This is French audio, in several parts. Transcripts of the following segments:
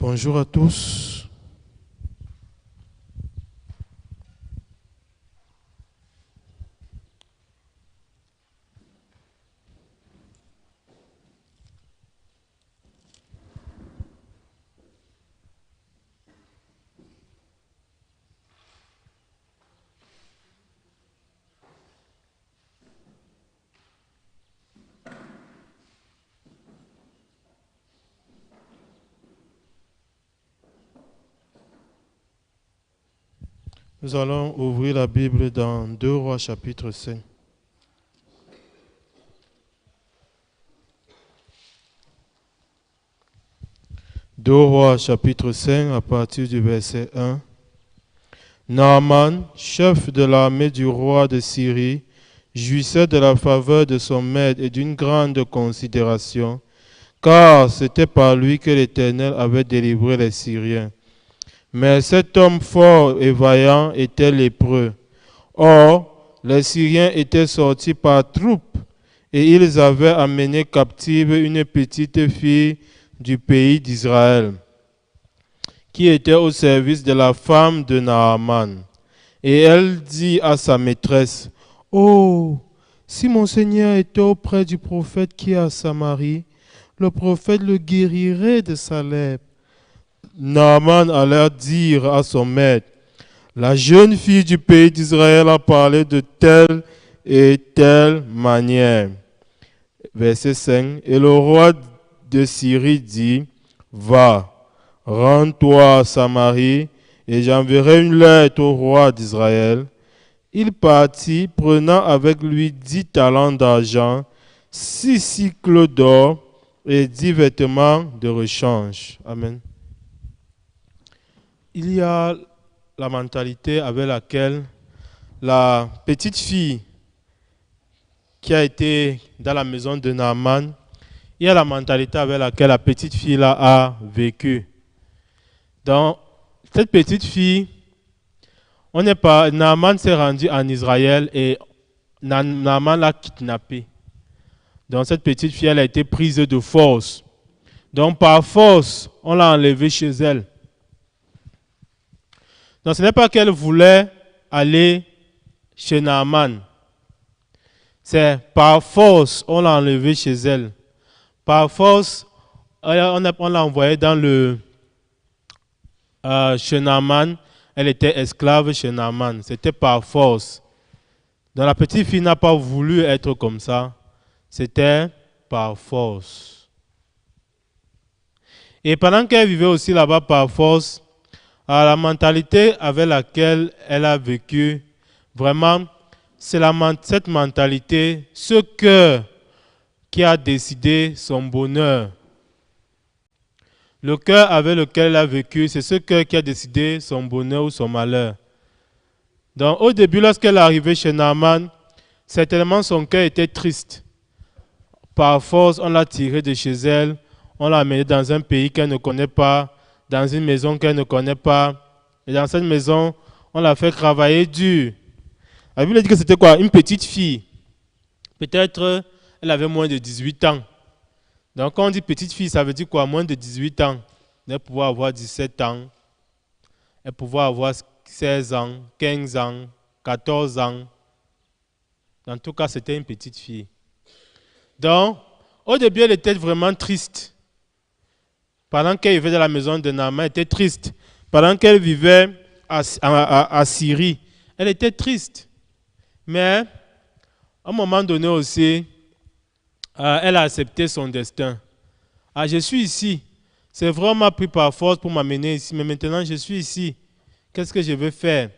Bonjour à tous. Nous allons ouvrir la Bible dans 2 Rois chapitre 5. Deux Rois chapitre 5 à partir du verset 1. Naaman, chef de l'armée du roi de Syrie, jouissait de la faveur de son maître et d'une grande considération, car c'était par lui que l'Éternel avait délivré les Syriens. Mais cet homme fort et vaillant était lépreux. Or, les Syriens étaient sortis par troupes et ils avaient amené captive une petite fille du pays d'Israël, qui était au service de la femme de Naaman. Et elle dit à sa maîtresse, « Oh, si mon Seigneur était auprès du prophète qui est à Samarie, le prophète le guérirait de sa lèpre. » Naaman alla dire à son maître, « La jeune fille du pays d'Israël a parlé de telle et telle manière. » Verset 5. Et le roi de Syrie dit, « Va, rends-toi à Samarie, et j'enverrai une lettre au roi d'Israël. » Il partit, prenant avec lui 10 talents d'argent, 6 cycles d'or et 10 vêtements de rechange. Amen. Il y a la mentalité avec laquelle la petite fille qui a été dans la maison de Naaman, il y a la mentalité avec laquelle la petite fille là a vécu. Donc, cette petite fille, Naaman s'est rendu en Israël et Naaman l'a kidnappée. Donc, cette petite fille, elle a été prise de force. Donc, par force, on l'a enlevée chez elle. Donc, ce n'est pas qu'elle voulait aller chez Naaman. C'est par force, on l'a enlevée chez elle. Par force, on l'a envoyée dans chez Naaman. Elle était esclave chez Naaman. C'était par force. Donc, la petite fille n'a pas voulu être comme ça. C'était par force. Et pendant qu'elle vivait aussi là-bas par force, la mentalité avec laquelle elle a vécu, vraiment, c'est cette mentalité, ce cœur qui a décidé son bonheur. Le cœur avec lequel elle a vécu, c'est ce cœur qui a décidé son bonheur ou son malheur. Donc au début, lorsqu'elle est arrivée chez Naaman, certainement son cœur était triste. Par force, on l'a tirée de chez elle, on l'a amenée dans un pays qu'elle ne connaît pas, dans une maison qu'elle ne connaît pas. Et dans cette maison, on l'a fait travailler dur. La Bible dit que c'était quoi? Une petite fille. Peut-être elle avait moins de 18 ans. Donc quand on dit petite fille, ça veut dire quoi? Moins de 18 ans. Elle pouvait avoir 17 ans. Elle pouvait avoir 16 ans, 15 ans, 14 ans. En tout cas, c'était une petite fille. Donc, au début, elle était vraiment triste. Pendant qu'elle vivait dans la maison de Naaman, elle était triste. Pendant qu'elle vivait à Syrie, elle était triste. Mais, à un moment donné aussi, elle a accepté son destin. Je suis ici. C'est vraiment pris par force pour m'amener ici. Mais maintenant, je suis ici. Qu'est-ce que je vais faire?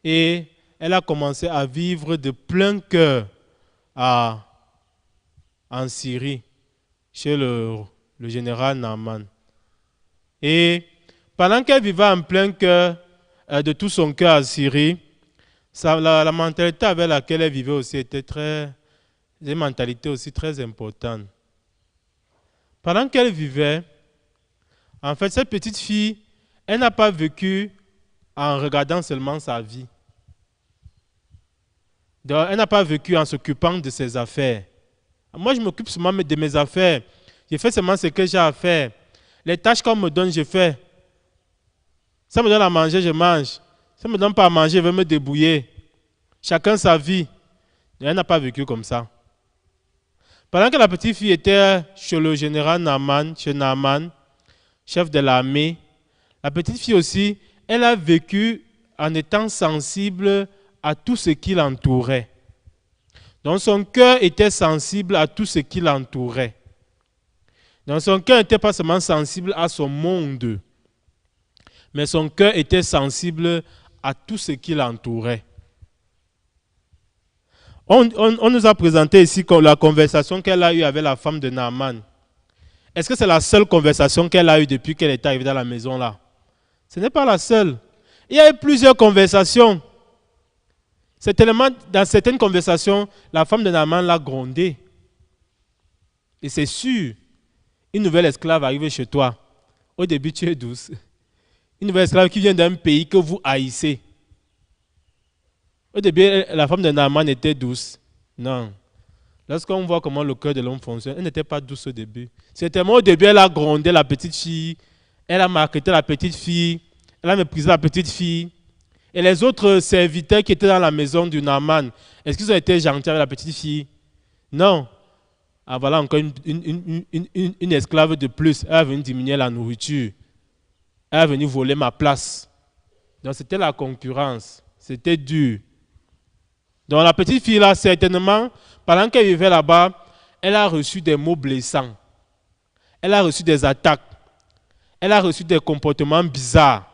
Et elle a commencé à vivre de plein cœur en Syrie, chez le général Naaman. Et pendant qu'elle vivait en plein cœur, de tout son cœur en Syrie, la mentalité avec laquelle elle vivait aussi était une mentalité aussi très importante. Pendant qu'elle vivait, en fait, cette petite fille, elle n'a pas vécu en regardant seulement sa vie. Donc, elle n'a pas vécu en s'occupant de ses affaires. Moi, je m'occupe seulement de mes affaires. Je fais seulement ce que j'ai à faire. Les tâches qu'on me donne, je fais. Ça me donne à manger, je mange. Ça ne me donne pas à manger, je vais me débrouiller. Chacun sa vie. Elle n'a pas vécu comme ça. Pendant que la petite fille était chez le général Naaman, chez Naaman, chef de l'armée, la petite fille aussi, elle a vécu en étant sensible à tout ce qui l'entourait. Donc son cœur était sensible à tout ce qui l'entourait. Donc son cœur n'était pas seulement sensible à son monde, mais son cœur était sensible à tout ce qui l'entourait. On nous a présenté ici la conversation qu'elle a eue avec la femme de Naaman. Est-ce que c'est la seule conversation qu'elle a eue depuis qu'elle est arrivée dans la maison là? Ce n'est pas la seule. Il y a eu plusieurs conversations. C'est tellement, dans certaines conversations, la femme de Naaman l'a grondé. Et c'est sûr, une nouvelle esclave arrive chez toi. Au début, tu es douce. Une nouvelle esclave qui vient d'un pays que vous haïssez. Au début, la femme de Naaman était douce. Non. Lorsqu'on voit comment le cœur de l'homme fonctionne, elle n'était pas douce au début. C'était moi au début, elle a grondé la petite fille. Elle a maltraité la petite fille. Elle a méprisé la petite fille. Et les autres serviteurs qui étaient dans la maison du Naaman, est-ce qu'ils ont été gentils avec la petite fille? Non. Ah, voilà encore une esclave de plus. Elle est venue diminuer la nourriture. Elle est venue voler ma place. Donc c'était la concurrence. C'était dur. Donc la petite fille là, certainement, pendant qu'elle vivait là-bas, elle a reçu des mots blessants. Elle a reçu des attaques. Elle a reçu des comportements bizarres.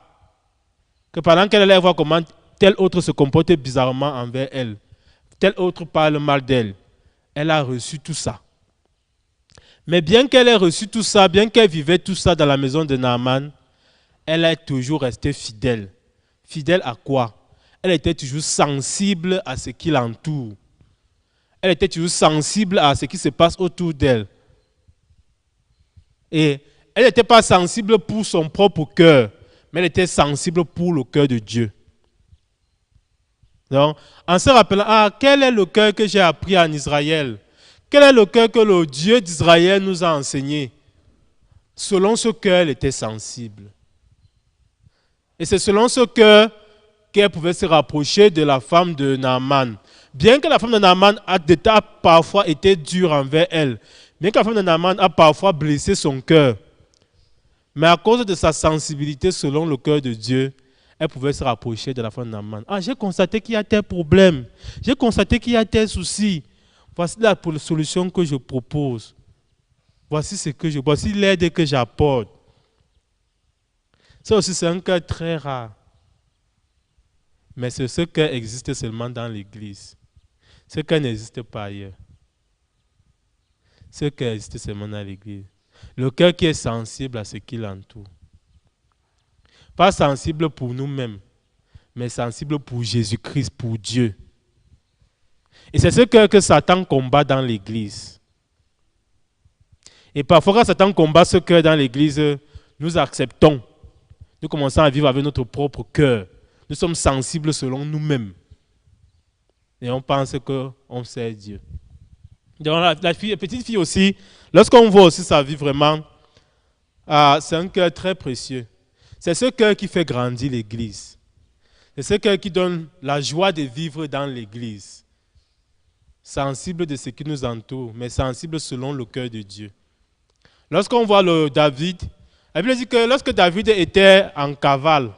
Que pendant qu'elle allait voir comment tel autre se comportait bizarrement envers elle, tel autre parle mal d'elle, elle a reçu tout ça. Mais bien qu'elle ait reçu tout ça, bien qu'elle vivait tout ça dans la maison de Naaman, elle est toujours restée fidèle. Fidèle à quoi? Elle était toujours sensible à ce qui l'entoure. Elle était toujours sensible à ce qui se passe autour d'elle. Et elle n'était pas sensible pour son propre cœur, mais elle était sensible pour le cœur de Dieu. Donc, en se rappelant, quel est le cœur que j'ai appris en Israël? Quel est le cœur que le Dieu d'Israël nous a enseigné? Selon ce cœur, elle était sensible. Et c'est selon ce cœur qu'elle pouvait se rapprocher de la femme de Naaman. Bien que la femme de Naaman a parfois été dure envers elle, bien que la femme de Naaman a parfois blessé son cœur, mais à cause de sa sensibilité selon le cœur de Dieu, elle pouvait se rapprocher de la femme de Naaman. J'ai constaté qu'il y a tel problème, j'ai constaté qu'il y a tel souci. Voici la solution que je propose. Voici l'aide que j'apporte. Ça aussi, c'est un cœur très rare. Mais ce cœur existe seulement dans l'Église. Ce cœur n'existe pas ailleurs. Ce cœur existe seulement dans l'Église. Le cœur qui est sensible à ce qui l'entoure. Pas sensible pour nous-mêmes, mais sensible pour Jésus-Christ, pour Dieu. Et c'est ce cœur que Satan combat dans l'Église. Et parfois, quand Satan combat ce cœur dans l'Église, nous acceptons. Nous commençons à vivre avec notre propre cœur. Nous sommes sensibles selon nous-mêmes. Et on pense qu'on sait Dieu. Donc la petite fille aussi, lorsqu'on voit aussi sa vie vraiment, c'est un cœur très précieux. C'est ce cœur qui fait grandir l'Église. C'est ce cœur qui donne la joie de vivre dans l'Église. Sensible de ce qui nous entoure, mais sensible selon le cœur de Dieu. Lorsqu'on voit David, la Bible dit que lorsque David était en cavale,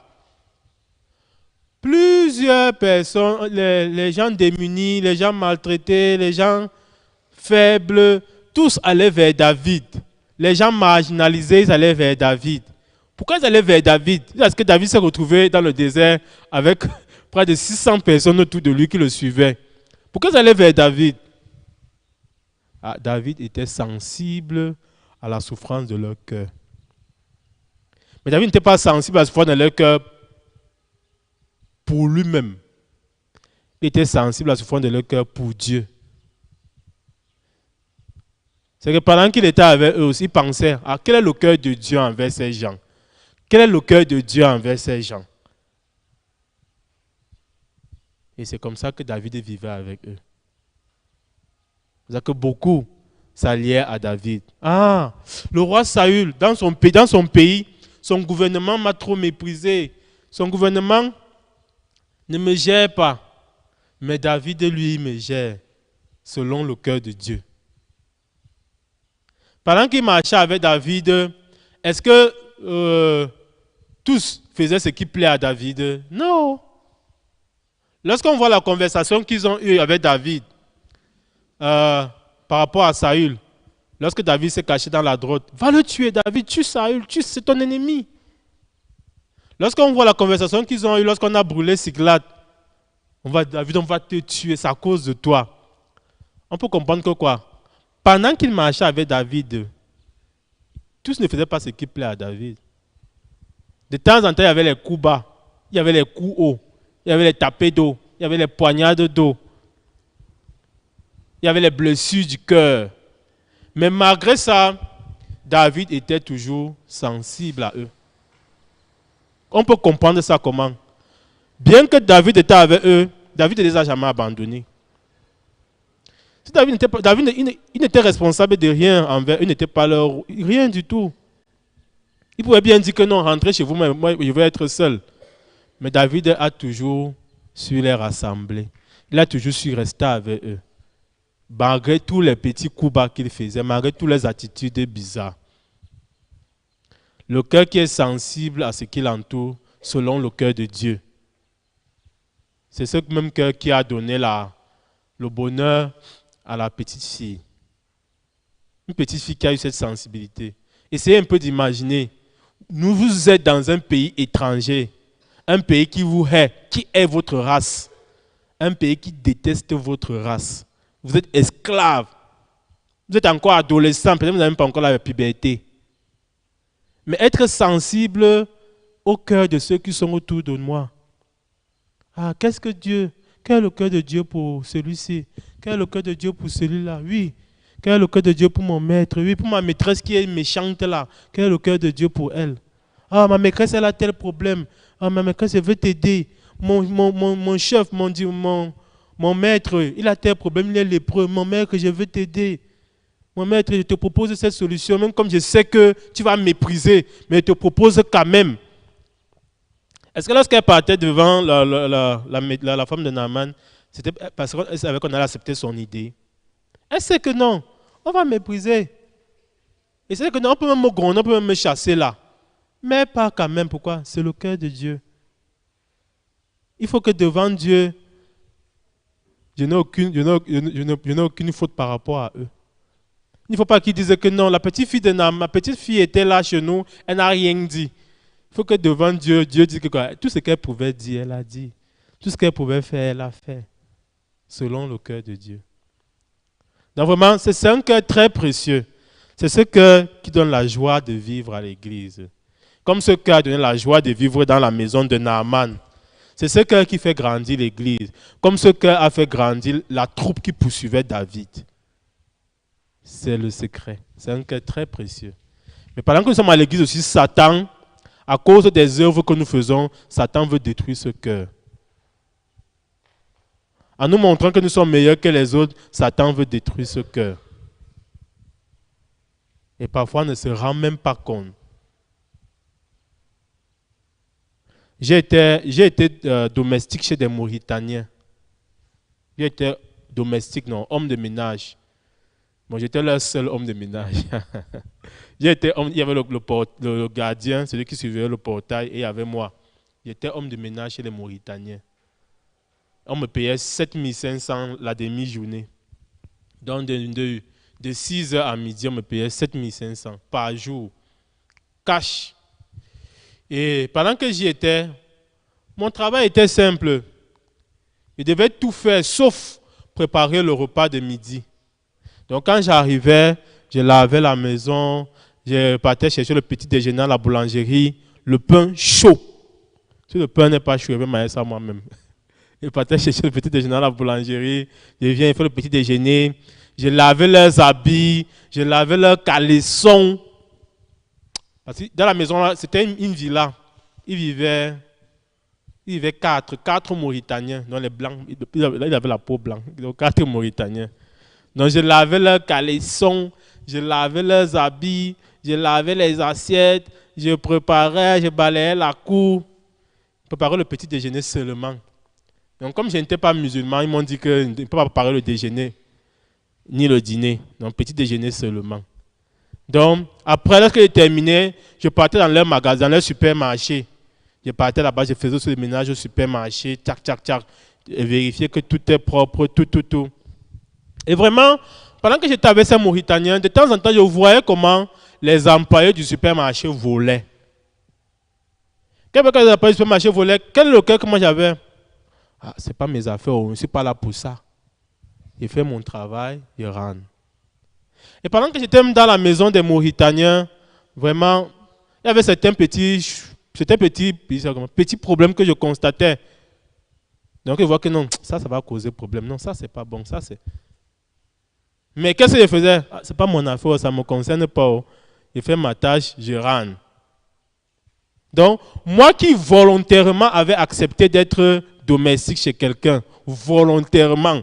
plusieurs personnes, les gens démunis, les gens maltraités, les gens faibles, tous allaient vers David. Les gens marginalisés, ils allaient vers David. Pourquoi ils allaient vers David? Parce que David s'est retrouvé dans le désert avec près de 600 personnes autour de lui qui le suivaient. Pourquoi ils allaient vers David? David était sensible à la souffrance de leur cœur. Mais David n'était pas sensible à la souffrance de leur cœur pour lui-même. Il était sensible à la souffrance de leur cœur pour Dieu. C'est que pendant qu'il était avec eux aussi, il pensait quel est le cœur de Dieu envers ces gens? Quel est le cœur de Dieu envers ces gens? Et c'est comme ça que David vivait avec eux. C'est-à-dire que beaucoup s'allièrent à David. Ah, le roi Saül, dans son pays, son gouvernement m'a trop méprisé. Son gouvernement ne me gère pas. Mais David, lui, me gère selon le cœur de Dieu. Pendant qu'il marchait avec David, est-ce que tous faisaient ce qui plaît à David? Non. Lorsqu'on voit la conversation qu'ils ont eue avec David par rapport à Saül, lorsque David s'est caché dans la grotte, va le tuer, David, tue Saül, c'est ton ennemi. Lorsqu'on voit la conversation qu'ils ont eue, lorsqu'on a brûlé Siklag, David, on va te tuer, c'est à cause de toi. On peut comprendre que quoi? Pendant qu'il marchait avec David, tous ne faisaient pas ce qui plaît à David. De temps en temps, il y avait les coups bas, il y avait les coups hauts, il y avait les tapés d'eau, il y avait les poignardes d'eau, il y avait les blessures du cœur. Mais malgré ça, David était toujours sensible à eux. On peut comprendre ça comment? Bien que David était avec eux, David ne les a jamais abandonnés. Si David n'était responsable de rien envers eux, il n'était pas leur rien du tout. Il pouvait bien dire que non, rentrez chez vous, moi je veux être seul. Mais David a toujours su les rassembler. Il a toujours su rester avec eux. Malgré tous les petits coups bas qu'il faisait, malgré toutes les attitudes bizarres. Le cœur qui est sensible à ce qui l'entoure, selon le cœur de Dieu. C'est ce même cœur qui a donné le bonheur à la petite fille. Une petite fille qui a eu cette sensibilité. Essayez un peu d'imaginer. Vous êtes dans un pays étranger, un pays qui vous hait, qui est votre race, un pays qui déteste votre race. Vous êtes esclave. Vous êtes encore adolescent, peut-être que vous n'avez même pas encore la puberté. Mais être sensible au cœur de ceux qui sont autour de moi. Ah, quel est le cœur de Dieu pour celui-ci? Quel est le cœur de Dieu pour celui-là? Oui. Quel est le cœur de Dieu pour mon maître? Oui, pour ma maîtresse qui est méchante là. Quel est le cœur de Dieu pour elle? Ah, ma maîtresse, elle a tel problème. Ah, ma maîtresse, elle veut t'aider. Mon chef, mon maître, il a tel problème, il est lépreux. Mon maître, je veux t'aider. Mon maître, je te propose cette solution, même comme je sais que tu vas me mépriser, mais je te propose quand même. Est-ce que lorsqu'elle partait devant la femme de Naaman, c'était parce qu'elle savait qu'on allait accepter son idée? Elle sait que non, on va mépriser. Et c'est que non, on peut même me gronder, on peut même me chasser là. Mais pas quand même, pourquoi? C'est le cœur de Dieu. Il faut que devant Dieu, je n'ai aucune faute par rapport à eux. Il ne faut pas qu'ils disent que non, la petite fille de Naaman, ma petite fille était là chez nous, elle n'a rien dit. Il faut que devant Dieu, Dieu dise que quoi? Tout ce qu'elle pouvait dire, elle a dit. Tout ce qu'elle pouvait faire, elle a fait. Selon le cœur de Dieu. Donc vraiment, c'est un cœur très précieux. C'est ce cœur qui donne la joie de vivre à l'église. Comme ce cœur a donné la joie de vivre dans la maison de Naaman. C'est ce cœur qui fait grandir l'église. Comme ce cœur a fait grandir la troupe qui poursuivait David. C'est le secret. C'est un cœur très précieux. Mais pendant que nous sommes à l'église aussi, Satan, à cause des œuvres que nous faisons, Satan veut détruire ce cœur. En nous montrant que nous sommes meilleurs que les autres, Satan veut détruire ce cœur. Et parfois, on ne se rend même pas compte. J'ai été domestique chez des Mauritaniens. J'ai été domestique, non, homme de ménage. Bon, j'étais leur seul homme de ménage. Il y avait le gardien, celui qui surveillait le portail, et il y avait moi. J'étais homme de ménage chez les Mauritaniens. On me payait 7500 la demi-journée. Donc, de 6h à midi, on me payait 7500 par jour. Cash. Et pendant que j'y étais, mon travail était simple. Je devais tout faire, sauf préparer le repas de midi. Donc, quand j'arrivais, je lavais la maison, je partais chercher le petit déjeuner à la boulangerie, le pain chaud. Si le pain n'est pas chaud, je vais manger ça moi-même. Je partais chercher le petit déjeuner à la boulangerie, je viens faire le petit déjeuner, je lavais leurs habits, je lavais leurs caleçons. Parce que dans la maison, c'était une villa. Il vivait 4 Mauritaniens, dont les blancs, il avait la peau blanche, donc 4 Mauritaniens. Donc je lavais leurs caleçons, je lavais leurs habits, je lavais les assiettes, je préparais, je balayais la cour. Je préparais le petit déjeuner seulement. Donc comme je n'étais pas musulman, ils m'ont dit que je ne peux pas préparer le déjeuner, ni le dîner. Donc petit déjeuner seulement. Donc après, lorsque j'ai terminé, je partais dans leur magasin, dans leur supermarché. Je partais là-bas, je faisais aussi le ménage au supermarché, tchac, tchac, tchac, et vérifier que tout est propre, tout. Et vraiment, pendant que j'étais avec ces Mauritaniens, de temps en temps, je voyais comment les employés du supermarché volaient. Quand les employés du supermarché volaient, quel est le cœur que moi j'avais? Ah, ce n'est pas mes affaires, je ne suis pas là pour ça. J'ai fait mon travail, je rentre. Et pendant que j'étais dans la maison des Mauritaniens, vraiment, il y avait certains petits problèmes que je constatais. Donc, je vois que non, ça va causer problème. Non, ça, c'est pas bon. Ça, c'est... Mais qu'est-ce que je faisais? Ah, ce n'est pas mon affaire, ça ne me concerne pas. Je fais ma tâche, je rentre. Donc, moi qui volontairement avais accepté d'être domestique chez quelqu'un, volontairement,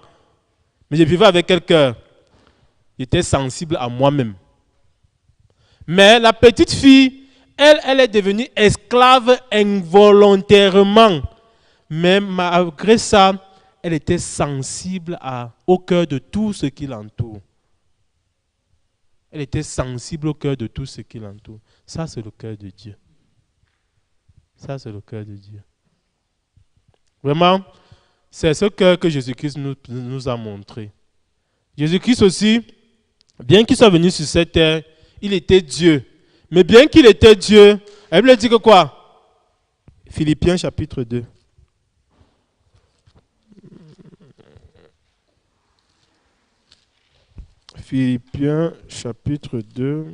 mais je vivais avec quelqu'un, j'étais sensible à moi-même. Mais la petite fille, elle est devenue esclave involontairement. Mais malgré ça, elle était sensible au cœur de tout ce qui l'entoure. Elle était sensible au cœur de tout ce qui l'entoure. Ça, c'est le cœur de Dieu. Ça, c'est le cœur de Dieu. Vraiment, c'est ce cœur que Jésus-Christ nous a montré. Jésus-Christ aussi, bien qu'il soit venu sur cette terre, il était Dieu. Mais bien qu'il était Dieu, la Bible dit que quoi? Philippiens chapitre 2. Philippiens chapitre 2.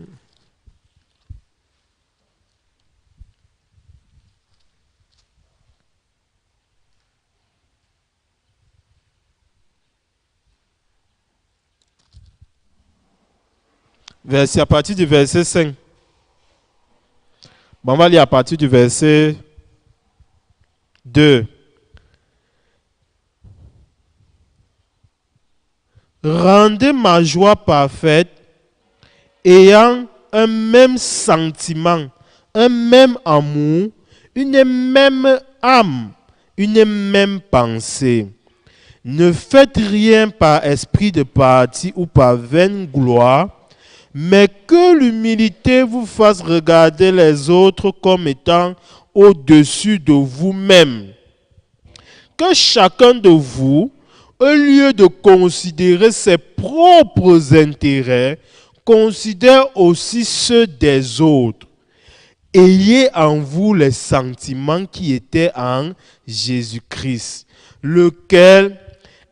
À partir du verset 5. Bon, on va lire à partir du verset 2. Rendez ma joie parfaite, ayant un même sentiment, un même amour, une même âme, une même pensée. Ne faites rien par esprit de parti ou par vaine gloire, mais que l'humilité vous fasse regarder les autres comme étant au-dessus de vous-même. Que chacun de vous, au lieu de considérer ses propres intérêts, considère aussi ceux des autres. Ayez en vous les sentiments qui étaient en Jésus-Christ, lequel,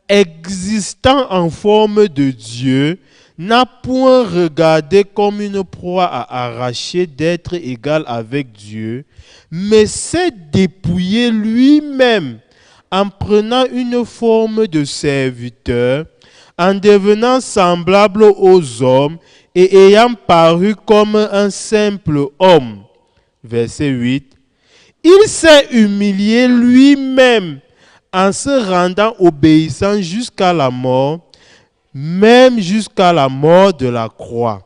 existant en forme de Dieu, n'a point regardé comme une proie à arracher d'être égal avec Dieu, mais s'est dépouillé lui-même en prenant une forme de serviteur, en devenant semblable aux hommes et ayant paru comme un simple homme. Verset 8. Il s'est humilié lui-même en se rendant obéissant jusqu'à la mort, même jusqu'à la mort de la croix.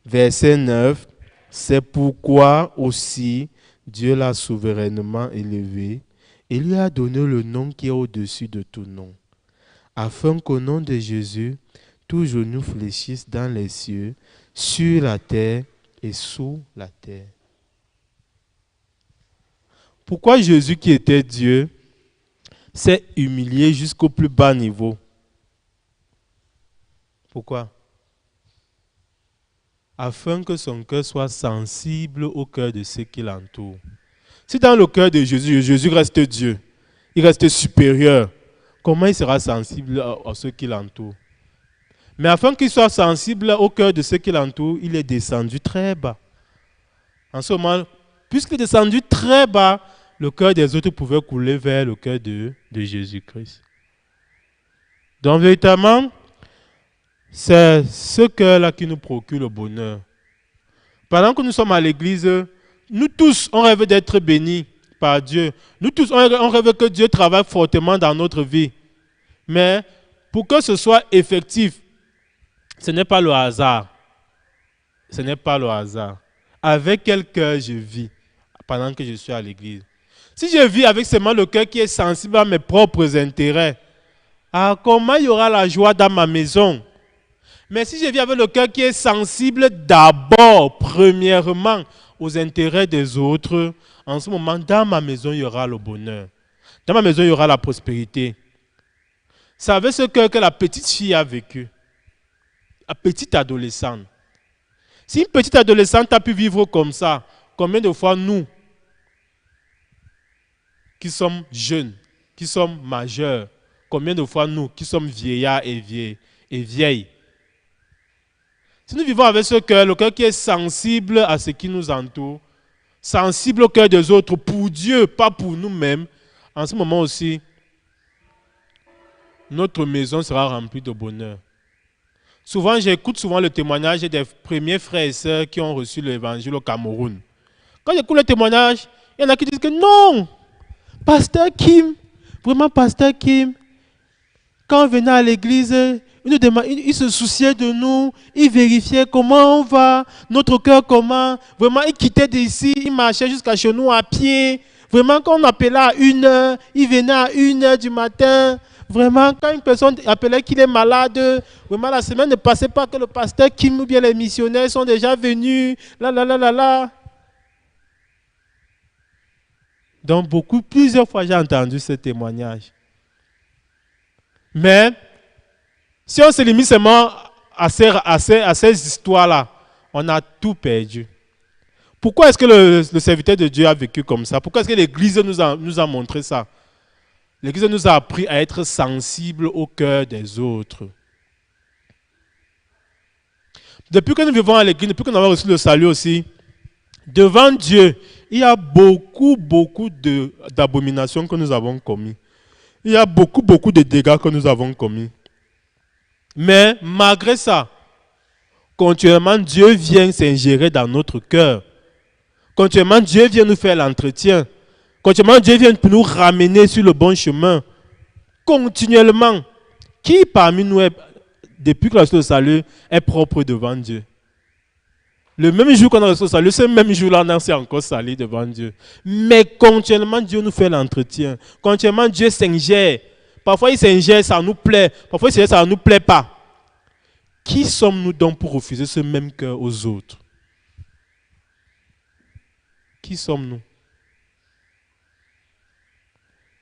Verset 9. C'est pourquoi aussi Dieu l'a souverainement élevé et lui a donné le nom qui est au-dessus de tout nom, afin qu'au nom de Jésus, tout genou fléchisse dans les cieux, sur la terre et sous la terre. Pourquoi Jésus qui était Dieu s'est humilié jusqu'au plus bas niveau? Pourquoi? Afin que son cœur soit sensible au cœur de ceux qui l'entourent. Si dans le cœur de Jésus, Jésus reste Dieu, il reste supérieur, comment il sera sensible à ceux qui l'entourent? Mais afin qu'il soit sensible au cœur de ceux qui l'entourent, il est descendu très bas. En ce moment, puisqu'il est descendu très bas, le cœur des autres pouvait couler vers le cœur de Jésus-Christ. Donc véritablement, c'est ce cœur-là qui nous procure le bonheur. Pendant que nous sommes à l'église, nous tous, on rêve d'être bénis par Dieu. Nous tous, on rêve que Dieu travaille fortement dans notre vie. Mais pour que ce soit effectif, Ce n'est pas le hasard. Ce n'est pas le hasard. Avec quel cœur je vis pendant que je suis à l'église? Si je vis avec seulement le cœur qui est sensible à mes propres intérêts, comment il y aura la joie dans ma maison? Mais si je vis avec le cœur qui est sensible d'abord, premièrement, aux intérêts des autres, en ce moment, dans ma maison, il y aura le bonheur. Dans ma maison, il y aura la prospérité. C'est avec ce cœur que la petite fille a vécu. La petite adolescente. Si une petite adolescente a pu vivre comme ça, combien de fois nous, qui sommes jeunes, qui sommes majeurs, combien de fois nous, qui sommes vieillards et vieilles, si nous vivons avec ce cœur, le cœur qui est sensible à ce qui nous entoure, sensible au cœur des autres, pour Dieu, pas pour nous-mêmes, en ce moment aussi, notre maison sera remplie de bonheur. Souvent, j'écoute le témoignage des premiers frères et sœurs qui ont reçu l'évangile au Cameroun. Quand j'écoute le témoignage, il y en a qui disent que non, Pasteur Kim, vraiment Pasteur Kim, quand on venait à l'église, il se souciait de nous, il vérifiait comment on va, notre cœur comment. Vraiment, il quittait d'ici, il marchait jusqu'à chez nous à pied. Vraiment, quand on appelait à 1h, il venait à 1h du matin. Vraiment, quand une personne appelait qu'il est malade, vraiment la semaine ne passait pas que le pasteur Kim ou bien les missionnaires sont déjà venus. Donc, plusieurs fois, j'ai entendu ce témoignage. Mais, si on se limite seulement à ces histoires-là, on a tout perdu. Pourquoi est-ce que le serviteur de Dieu a vécu comme ça? Pourquoi est-ce que l'Église nous a montré ça? L'Église nous a appris à être sensibles au cœur des autres. Depuis que nous vivons à l'Église, depuis que nous avons reçu le salut aussi, devant Dieu, il y a beaucoup d'abominations que nous avons commises. Il y a beaucoup de dégâts que nous avons commis. Mais malgré ça, continuellement, Dieu vient s'ingérer dans notre cœur. Continuellement, Dieu vient nous faire l'entretien. Continuellement, Dieu vient nous ramener sur le bon chemin. Continuellement. Qui parmi nous, depuis que reçu le salut, est propre devant Dieu? Le même jour qu'on a reçu le salut, ce même jour-là, on s'est encore salé devant Dieu. Mais continuellement, Dieu nous fait l'entretien. Continuellement, Dieu s'ingère. Parfois, il s'ingère, ça nous plaît. Parfois, il s'ingère, ça ne nous plaît pas. Qui sommes-nous donc pour refuser ce même cœur aux autres? Qui sommes-nous?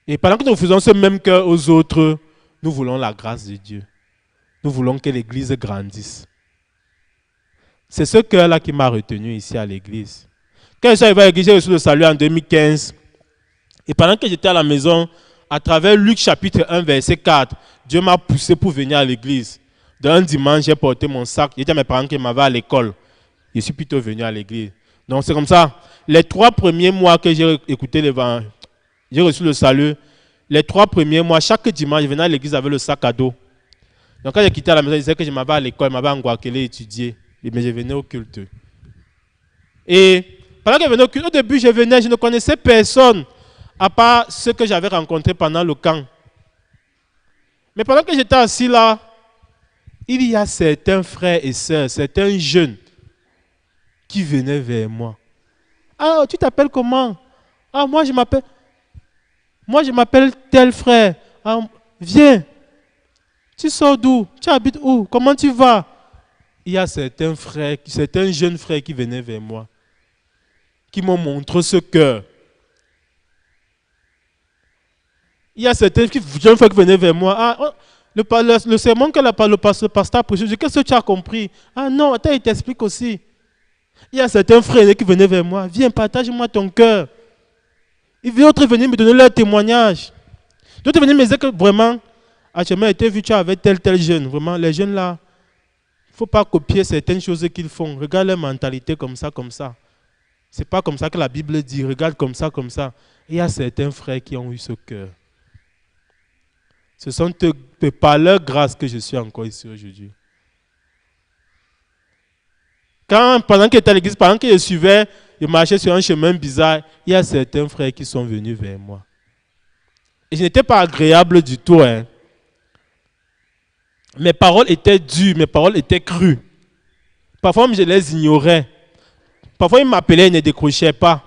Et pendant que nous refusons ce même cœur aux autres, nous voulons la grâce de Dieu. Nous voulons que l'Église grandisse. C'est ce cœur-là qui m'a retenu ici à l'église. Quand je suis arrivé à l'église, j'ai reçu le salut en 2015. Et pendant que j'étais à la maison, à travers Luc chapitre 1, verset 4, Dieu m'a poussé pour venir à l'église. D'un dimanche, j'ai porté mon sac. J'ai dit à mes parents qu'ils m'avaient à l'école. Je suis plutôt venu à l'église. Donc c'est comme ça. Les 3 premiers mois que j'ai écouté l'évangile, j'ai reçu le salut. Les 3 premiers mois, chaque dimanche, je venais à l'église avec le sac à dos. Donc quand j'ai quitté à la maison, je disais que je m'avais à l'école, je m'avais en Guakelé étudier. Mais je venais au culte. Et pendant que je venais au culte, au début, je ne connaissais personne, à part ceux que j'avais rencontrés pendant le camp. Mais pendant que j'étais assis là, il y a certains frères et sœurs, certains jeunes, qui venaient vers moi. Ah, tu t'appelles comment? Ah, moi je m'appelle tel frère. Ah, viens. Tu sors d'où? Tu habites où? Comment tu vas? Il y a certains jeunes frères qui venaient vers moi, qui m'ont montré ce cœur. Il y a certains jeunes frères qui venaient vers moi. Ah, le sermon que le pasteur a prêché, je dis, qu'est-ce que tu as compris? Ah non, attends, il t'explique aussi. Il y a certains frères qui venaient vers moi. Viens, partage-moi ton cœur. D'autres venaient me donner leur témoignage. D'autres venaient me dire que vraiment, actuellement, été vu, tu avais tel jeune. Vraiment, les jeunes là, il ne faut pas copier certaines choses qu'ils font. Regarde leur mentalité comme ça. Ce n'est pas comme ça que la Bible dit. Regarde comme ça. Et il y a certains frères qui ont eu ce cœur. Ce sont par leur grâce que je suis encore ici aujourd'hui. Pendant que j'étais à l'église, pendant que je suivais, je marchais sur un chemin bizarre, il y a certains frères qui sont venus vers moi. Et je n'étais pas agréable du tout. Hein. mes paroles étaient dures, mes paroles étaient crues. Parfois, je les ignorais. Parfois, ils m'appelaient, ils ne décrochaient pas.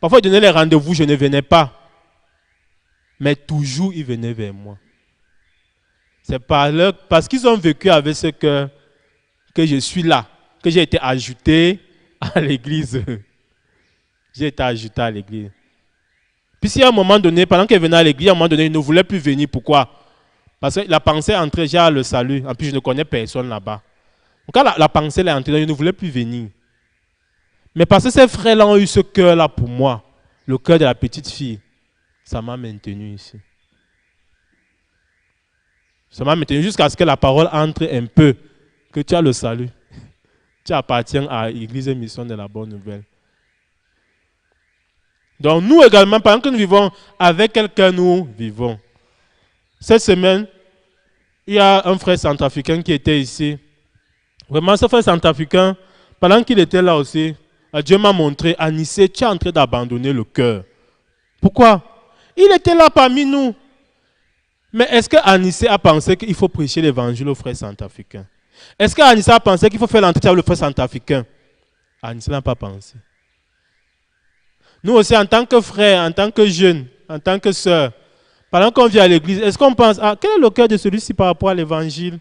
Parfois, ils donnaient les rendez-vous, je ne venais pas. Mais toujours, ils venaient vers moi. C'est parce qu'ils ont vécu avec ce que je suis là, que j'ai été ajouté à l'église. J'ai été ajouté à l'église. Puis si à un moment donné, pendant qu'ils venaient à l'église, à un moment donné, ils ne voulaient plus venir. Pourquoi? Parce que la pensée entrait déjà le salut. En plus, je ne connais personne là-bas. Donc quand la pensée est entrée, ils ne voulaient plus venir. Mais parce que ces frères-là ont eu ce cœur-là pour moi, le cœur de la petite fille, ça m'a maintenu ici. Ça m'a maintenu jusqu'à ce que la parole entre un peu, que tu as le salut. Tu appartiens à l'Église et Mission de la Bonne Nouvelle. Donc nous également, pendant que nous vivons avec quelqu'un, nous vivons. Cette semaine, il y a un frère centrafricain qui était ici. Vraiment, ce frère centrafricain, pendant qu'il était là aussi, Dieu m'a montré, Anissé, tu es en train d'abandonner le cœur. Pourquoi? Il était là parmi nous. Mais est-ce que Anissé a pensé qu'il faut prêcher l'évangile au frère centrafricain? Est-ce que Anissé a pensé qu'il faut faire l'entretien avec le frère centrafricain? Anissé n'a pas pensé. Nous aussi, en tant que frères, en tant que jeunes, en tant que sœurs, pendant qu'on vient à l'église, est-ce qu'on pense, quel est le cœur de celui-ci par rapport à l'évangile?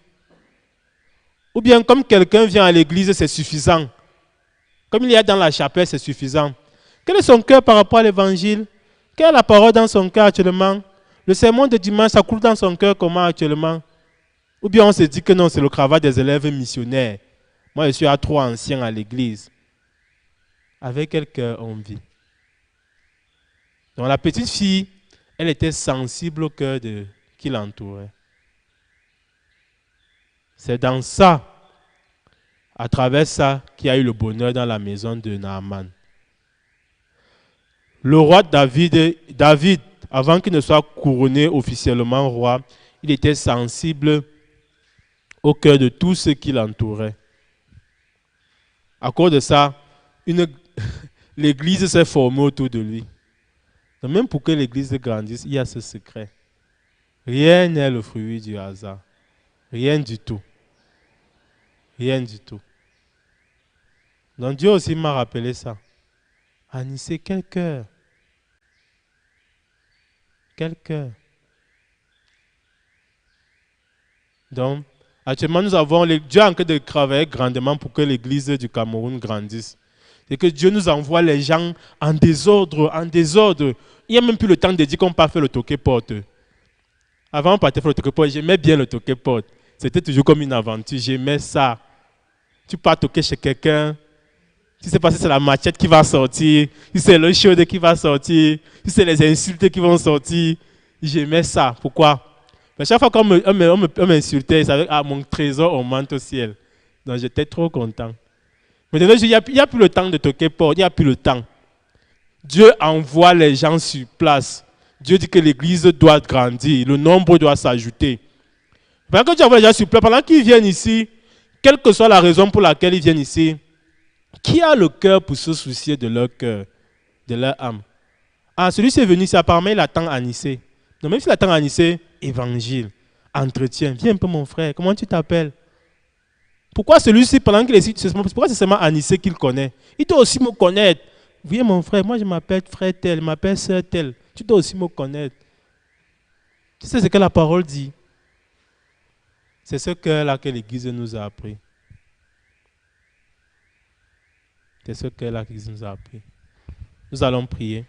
Ou bien comme quelqu'un vient à l'église, c'est suffisant. Comme il y a dans la chapelle, c'est suffisant. Quel est son cœur par rapport à l'évangile? Quelle est la parole dans son cœur actuellement? Le sermon de dimanche, ça coule dans son cœur comment actuellement? Ou bien on se dit que non, c'est le cravate des élèves missionnaires. Moi, je suis trop ancien à l'église. Avec quel cœur on vit? Donc la petite fille, elle était sensible au cœur qui l'entourait. C'est dans ça, à travers ça, qu'il y a eu le bonheur dans la maison de Naaman. Le roi David, avant qu'il ne soit couronné officiellement roi, il était sensible au cœur de tous ceux qui l'entouraient. À cause de ça, l'église s'est formée autour de lui. Donc même pour que l'église grandisse, il y a ce secret. Rien n'est le fruit du hasard. Rien du tout. Rien du tout. Donc Dieu aussi m'a rappelé ça. Anissé, quel cœur. Quel cœur. Donc, actuellement, nous avons Dieu en train de travailler grandement pour que l'église du Cameroun grandisse. Et que Dieu nous envoie les gens en désordre, en désordre. Il n'y a même plus le temps de dire qu'on peut faire le toqué-porte. Avant, on partait faire le toqué-porte. J'aimais bien le toqué-porte. C'était toujours comme une aventure. J'aimais ça. Tu pars toquer chez quelqu'un. Si c'est parce que c'est la machette qui va sortir, si c'est le chaud qui va sortir, si c'est les insultes qui vont sortir, j'aimais ça. Pourquoi? Mais chaque fois qu'on m'insultait, il savait, mon trésor augmente au ciel. Donc j'étais trop content. Maintenant, il n'y a plus le temps de toquer porte, il n'y a plus le temps. Dieu envoie les gens sur place. Dieu dit que l'église doit grandir, le nombre doit s'ajouter. Pendant que Dieu envoie les gens sur place, pendant qu'ils viennent ici, quelle que soit la raison pour laquelle ils viennent ici, qui a le cœur pour se soucier de leur cœur, de leur âme? Celui-ci est venu ici, apparemment il attend Anissé. Donc même s'il attend Anissé, évangile, entretien. Viens un peu mon frère, comment tu t'appelles? Pourquoi celui-ci, pendant qu'il est ici, pourquoi c'est seulement Anissé qu'il connaît? Il doit aussi me connaître. Viens mon frère, moi je m'appelle frère tel, je m'appelle sœur tel. Tu dois aussi me connaître. Tu sais ce que la parole dit? C'est ce cœur-là que l'Église nous a appris. C'est ce cœur-là que l'Église nous a appris. Nous allons prier.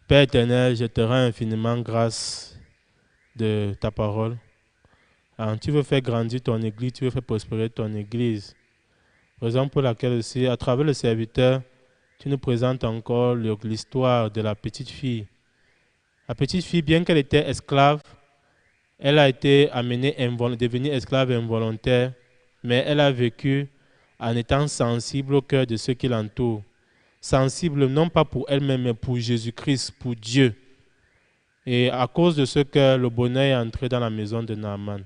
Père éternel, je te rends infiniment grâce de ta parole. Alors, tu veux faire grandir ton Église, tu veux faire prospérer ton Église. Raison pour laquelle aussi, à travers le serviteur, tu nous présentes encore l'histoire de la petite fille. La petite fille, bien qu'elle était esclave, elle a été amenée à devenir esclave involontaire, mais elle a vécu en étant sensible au cœur de ceux qui l'entourent. Sensible non pas pour elle-même, mais pour Jésus-Christ, pour Dieu. Et à cause de ce cœur, le bonheur est entré dans la maison de Naaman.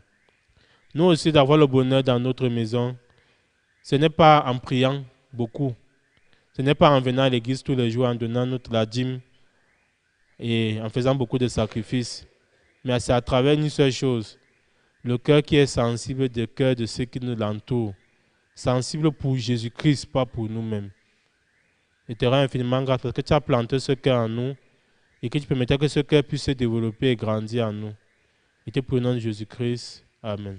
Nous aussi, d'avoir le bonheur dans notre maison, ce n'est pas en priant beaucoup. Ce n'est pas en venant à l'église tous les jours, en donnant la dîme et en faisant beaucoup de sacrifices. Mais c'est à travers une seule chose, le cœur qui est sensible du cœur de ceux qui nous l'entourent, sensible pour Jésus-Christ, pas pour nous-mêmes. Je te rends infiniment grâce parce que tu as planté ce cœur en nous et que tu permettais que ce cœur puisse se développer et grandir en nous. Et te prie au nom de Jésus-Christ. Amen.